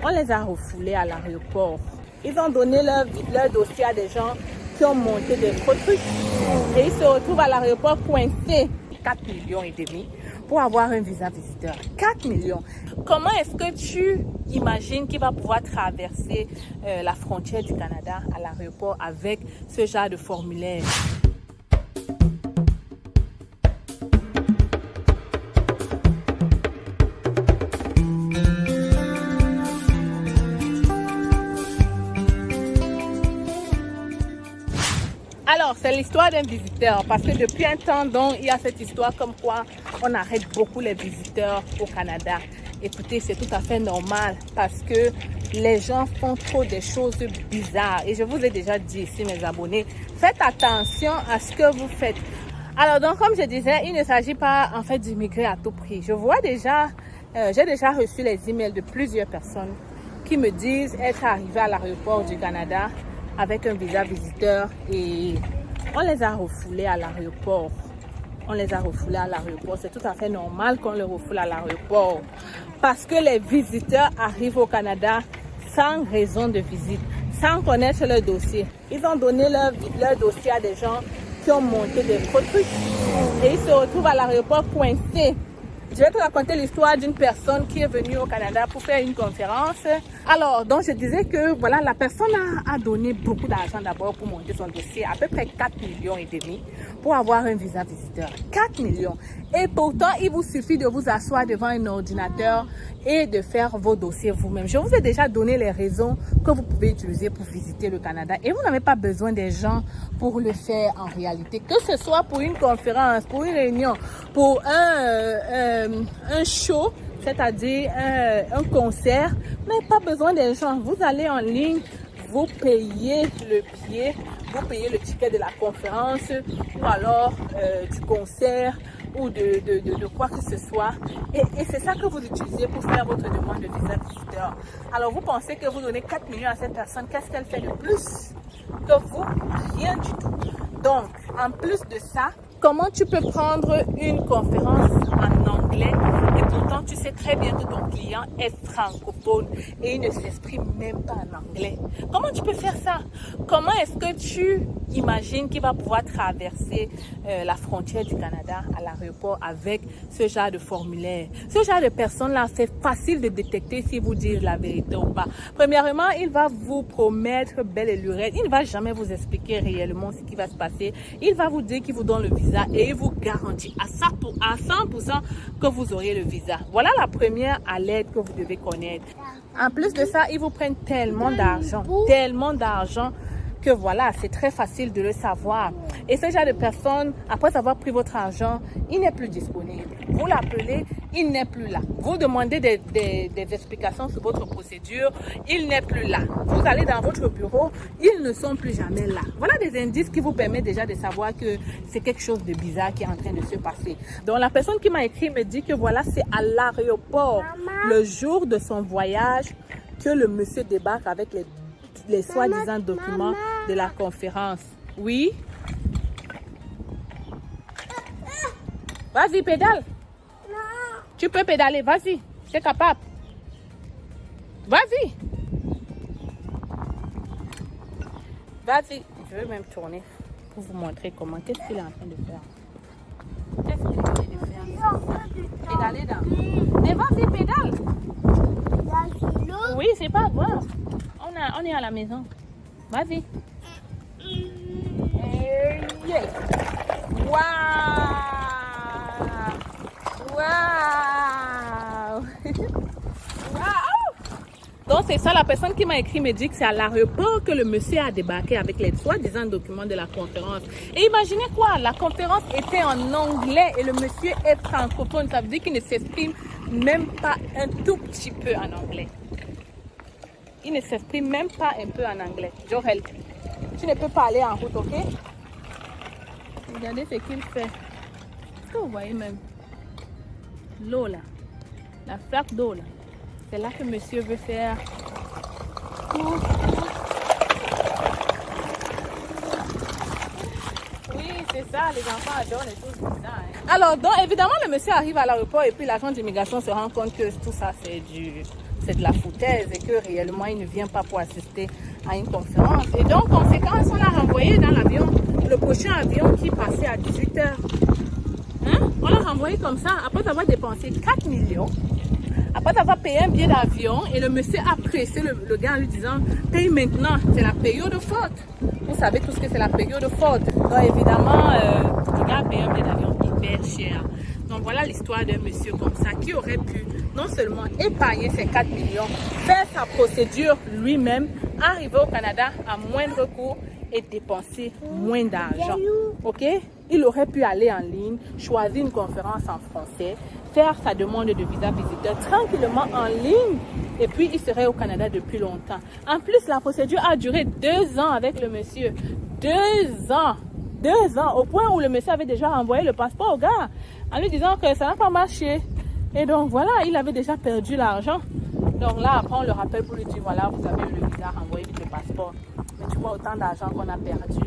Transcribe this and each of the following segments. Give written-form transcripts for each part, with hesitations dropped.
On les a refoulés à l'aéroport. Ils ont donné leur dossier à des gens qui ont monté des faux trucs. Et ils se retrouvent à l'aéroport coincés. 4 millions et demi pour avoir un visa visiteur. 4 millions. Comment est-ce que tu imagines qu'il va pouvoir traverser la frontière du Canada à l'aéroport avec ce genre de formulaire? Alors, c'est l'histoire d'un visiteur parce que depuis un temps, donc, il y a cette histoire comme quoi on arrête beaucoup les visiteurs au Canada. Écoutez, c'est tout à fait normal parce que les gens font trop des choses bizarres. Et je vous ai déjà dit ici, mes abonnés, faites attention à ce que vous faites. Alors, donc, comme je disais, il ne s'agit pas en fait d'immigrer à tout prix. Je vois déjà, j'ai déjà reçu les emails de plusieurs personnes qui me disent être arrivées à l'aéroport du Canada avec un visa visiteur et on les a refoulés à l'aéroport. On les a refoulés à l'aéroport. C'est tout à fait normal qu'on les refoule à l'aéroport parce que les visiteurs arrivent au Canada sans raison de visite, sans connaître leur dossier. Ils ont donné leur dossier à des gens qui ont monté des faux trucs et ils se retrouvent à l'aéroport coincés. Je vais te raconter l'histoire d'une personne qui est venue au Canada pour faire une conférence. Alors, donc je disais que voilà, la personne a donné beaucoup d'argent d'abord pour monter son dossier, à peu près 4 millions et demi pour avoir un visa visiteur. 4 millions. Et pourtant, il vous suffit de vous asseoir devant un ordinateur et de faire vos dossiers vous-même. Je vous ai déjà donné les raisons que vous pouvez utiliser pour visiter le Canada et vous n'avez pas besoin des gens pour le faire en réalité. Que ce soit pour une conférence, pour une réunion, pour un show, c'est-à-dire un concert, mais pas besoin des gens. Vous allez en ligne, vous payez le billet, vous payez le ticket de la conférence ou alors du concert ou de quoi que ce soit. Et c'est ça que vous utilisez pour faire votre demande de visa visiteur. Alors vous pensez que vous donnez 4 millions à cette personne, qu'est-ce qu'elle fait de plus que vous? Rien du tout. Donc, en plus de ça, comment tu peux prendre une conférence en anglais et pourtant tu sais très bien que ton client est francophone et il ne s'exprime même pas en anglais? Comment tu peux faire ça? Comment est-ce que tu imagines qu'il va pouvoir traverser la frontière du Canada à l'aéroport avec ce genre de formulaire? Ce genre de personnes-là, c'est facile de détecter si vous dites la vérité ou pas. Premièrement, il va vous promettre belle et lurette. Il ne va jamais vous expliquer réellement ce qui va se passer. Il va vous dire qu'il vous donne le visa et il vous garantit à 100% que vous aurez le visa. Voilà la première alerte que vous devez connaître. En plus de ça, ils vous prennent tellement d'argent que voilà, c'est très facile de le savoir. Et ce genre de personne, après avoir pris votre argent, il n'est plus disponible. Vous l'appelez, il n'est plus là. Vous demandez des explications sur votre procédure, il n'est plus là. Vous allez dans votre bureau, ils ne sont plus jamais là. Voilà des indices qui vous permettent déjà de savoir que c'est quelque chose de bizarre qui est en train de se passer. Donc la personne qui m'a écrit me dit que voilà, c'est à l'aéroport, le jour de son voyage, que le monsieur débarque avec les soi-disant documents de la conférence. Oui? Vas-y, pédale. Non. Tu peux pédaler, vas-y. Tu es capable. Vas-y. Vas-y. Je vais même tourner pour vous montrer comment. Qu'est-ce qu'il est en train de faire? Qu'est-ce qu'il est en train de faire? Pédaler dans. Mais vas-y, pédale. Oui, c'est pas grave. On est à la maison. Vas-y. Yeah. Waouh! Waouh! Donc c'est ça, la personne qui m'a écrit me dit que c'est à l'aéroport que le monsieur a débarqué avec les soi-disant documents de la conférence. Et imaginez quoi, la conférence était en anglais et le monsieur est francophone. Ça veut dire qu'il ne s'exprime même pas un tout petit peu en anglais. Il ne s'exprime même pas un peu en anglais. Joël, tu ne peux pas aller en route, ok? Regardez ce qu'il fait. Est-ce que vous voyez même l'eau là? La flaque d'eau là. C'est là que monsieur veut faire. Oui, c'est ça, les enfants adorent les choses comme ça. Hein. Alors, donc évidemment, le monsieur arrive à l'aéroport et puis l'agent d'immigration se rend compte que tout ça, c'est c'est de la foutaise et que réellement il ne vient pas pour assister à une conférence. Et donc, conséquence, on l'a renvoyé dans l'avion, le prochain avion qui passait à 18h. Hein? On l'a renvoyé comme ça, après avoir dépensé 4 millions, après avoir payé un billet d'avion, et le monsieur a pressé le gars en lui disant « Paye maintenant, c'est la période de faute. » Vous savez tout ce que c'est la période de faute. Donc évidemment, le gars a payé un billet d'avion hyper cher. Donc voilà l'histoire d'un monsieur comme ça qui aurait pu non seulement épargner ses 4 millions, faire sa procédure lui-même, arriver au Canada à moindre coût et dépenser moins d'argent. Ok? Il aurait pu aller en ligne, choisir une conférence en français, faire sa demande de visa visiteur tranquillement en ligne et puis il serait au Canada depuis longtemps. En plus, la procédure a duré 2 ans avec le monsieur. 2 ans! 2 ans, au point où le monsieur avait déjà renvoyé le passeport au gars en lui disant que ça n'a pas marché. Et donc voilà, il avait déjà perdu l'argent. Donc là, après, on le rappelle pour lui dire voilà, vous avez eu le visa, renvoyez vite le passeport. Mais tu vois, autant d'argent qu'on a perdu.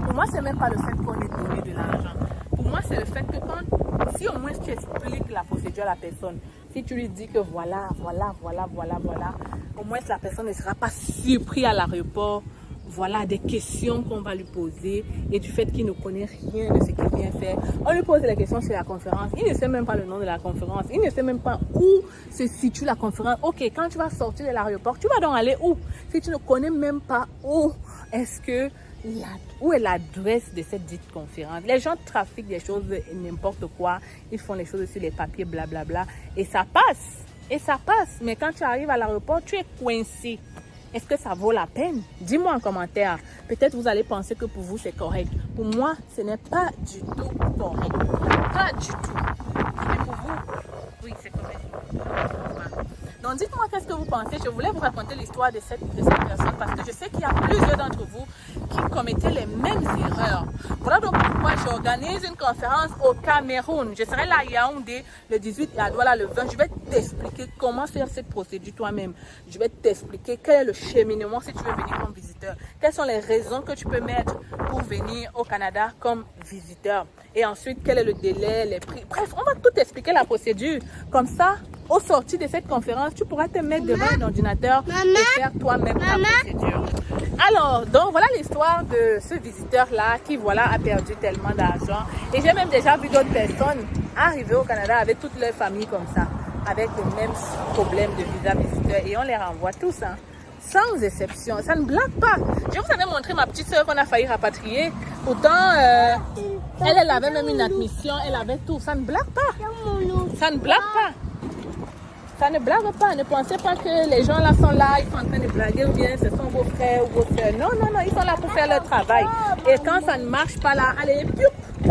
Pour moi, c'est même pas le fait qu'on ait donné de l'argent. Pour moi, c'est le fait que si au moins tu expliques la procédure à la personne, si tu lui dis que voilà, au moins la personne ne sera pas surprise à l'aéroport. Voilà des questions qu'on va lui poser et du fait qu'il ne connaît rien de ce qu'il vient faire. On lui pose les questions sur la conférence. Il ne sait même pas le nom de la conférence. Il ne sait même pas où se situe la conférence. Ok, quand tu vas sortir de l'aéroport, tu vas donc aller où? Si tu ne connais même pas où où est l'adresse de cette dite conférence. Les gens trafiquent des choses, n'importe quoi. Ils font les choses sur les papiers, blablabla. Et ça passe. Et ça passe. Mais quand tu arrives à l'aéroport, tu es coincé. Est-ce que ça vaut la peine? Dis-moi en commentaire. Peut-être vous allez penser que pour vous c'est correct. Pour moi, ce n'est pas du tout correct. Pas du tout. Mais pour vous, oui, c'est correct. Donc dites-moi qu'est-ce que vous pensez. Je voulais vous raconter l'histoire de cette personne parce que je sais qu'il y a plusieurs d'entre vous qui commettaient les mêmes erreurs. Voilà donc pourquoi j'organise une conférence au Cameroun. Je serai là à Yaoundé le 18 et à Douala le 20. Je vais t'expliquer comment faire cette procédure toi-même. Je vais t'expliquer quel est le cheminement si tu veux venir comme visiteur. Quelles sont les raisons que tu peux mettre pour venir au Canada comme visiteur. Et ensuite, quel est le délai, les prix. Bref, on va tout expliquer la procédure. Comme ça, au sortir de cette conférence, tu pourras te mettre devant un ordinateur et faire toi-même ta procédure. Alors, donc voilà l'histoire de ce visiteur-là qui, voilà, a perdu tellement d'argent. Et j'ai même déjà vu d'autres personnes arriver au Canada avec toute leur famille comme ça, avec le même problème de visa visiteur. Et on les renvoie tous, hein, sans exception. Ça ne blague pas. Je vous avais montré ma petite soeur qu'on a failli rapatrier. Pourtant, elle avait même une admission, elle avait tout. Ça ne blague pas. Ça ne blague pas. Ça ne blague pas. Ne pensez pas que les gens là sont là, ils sont en train de blaguer ou bien ce sont vos frères ou vos soeurs. Non, non, non, ils sont là pour faire leur travail. Et quand ça ne marche pas là, allez, pioup,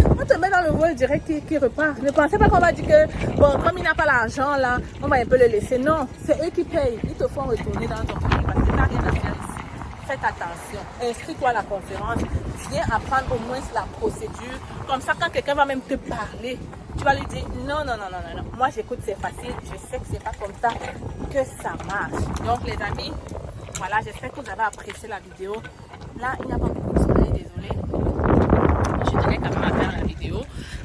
on te met dans le vol direct qui repart. Ne pensez pas qu'on va dire que, bon, comme il n'a pas l'argent là, on va un peu le laisser. Non, c'est eux qui payent. Ils te font retourner dans ton pays parce que tu n'as rien à faire ici. Faites attention. Inscris-toi à la conférence. Viens apprendre au moins la procédure. Comme ça, quand quelqu'un va même te parler, tu vas lui dire non, non, non, non, non, non. Moi, j'écoute, c'est facile. Je sais que c'est pas comme ça que ça marche. Donc, les amis, voilà, j'espère que vous avez apprécié la vidéo. Là, il n'y a pas beaucoup de soleil, désolé. Je tenais quand même à faire la vidéo.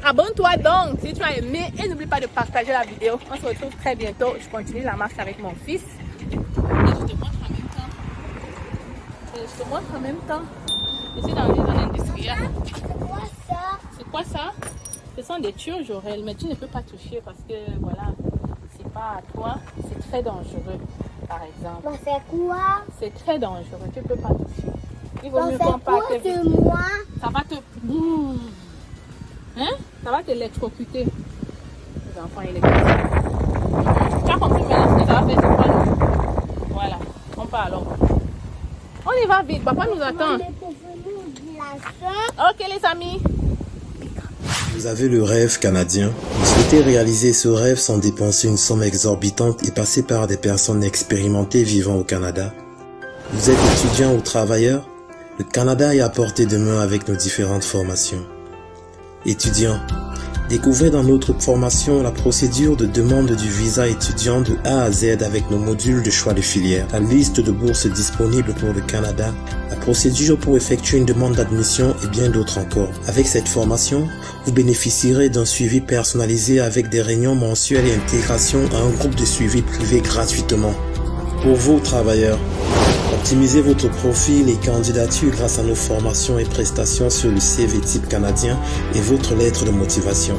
Abonne-toi donc si tu as aimé et n'oublie pas de partager la vidéo. On se retrouve très bientôt. Je continue la marche avec mon fils. Et je te montre en même temps. Je te montre en même temps. Je suis dans une zone industrielle. C'est quoi ça? C'est quoi ça? Ce sont des tuyaux Jorel, mais tu ne peux pas toucher parce que voilà, c'est pas à toi, c'est très dangereux, par exemple. On fait quoi? C'est très dangereux, tu ne peux pas toucher. Il vaut On mieux fait qu'on quoi parte. de moi? Ça va te. Hein? Ça va t'électrocuter. Les enfants électrocutés. Tu as compris maintenant ce que ça va faire, c'est quoi, non? Voilà, on part alors. On y va vite, papa nous attend. Ok les amis. Vous avez le rêve canadien. Vous souhaitez réaliser ce rêve sans dépenser une somme exorbitante et passer par des personnes expérimentées vivant au Canada. Vous êtes étudiant ou travailleur. Le Canada est à portée de main avec nos différentes formations. Étudiants, Découvrez dans notre formation la procédure de demande du visa étudiant de A à Z avec nos modules de choix de filière, la liste de bourses disponibles pour le Canada, la procédure pour effectuer une demande d'admission et bien d'autres encore. Avec cette formation, vous bénéficierez d'un suivi personnalisé avec des réunions mensuelles et intégration à un groupe de suivi privé gratuitement. Pour vous, travailleurs, optimisez votre profil et candidature grâce à nos formations et prestations sur le CV type canadien et votre lettre de motivation.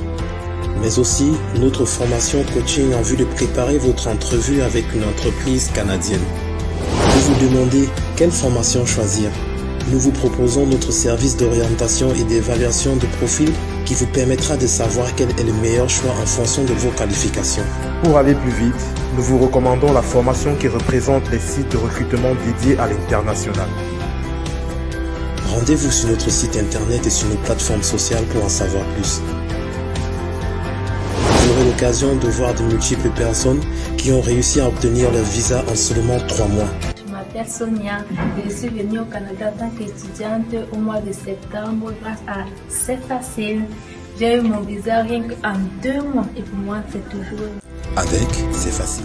Mais aussi notre formation coaching en vue de préparer votre entrevue avec une entreprise canadienne. Vous vous demandez quelle formation choisir? Nous vous proposons notre service d'orientation et d'évaluation de profil qui vous permettra de savoir quel est le meilleur choix en fonction de vos qualifications. Pour aller plus vite, nous vous recommandons la formation qui représente les sites de recrutement dédiés à l'international. Rendez-vous sur notre site internet et sur nos plateformes sociales pour en savoir plus. Vous aurez l'occasion de voir de multiples personnes qui ont réussi à obtenir leur visa en seulement 3 mois. Je m'appelle Sonia, je suis venue au Canada en tant qu'étudiante au mois de septembre grâce à C'est Facile. J'ai eu mon visa rien qu'en 2 mois et pour moi c'est toujours... Avec C'est Facile.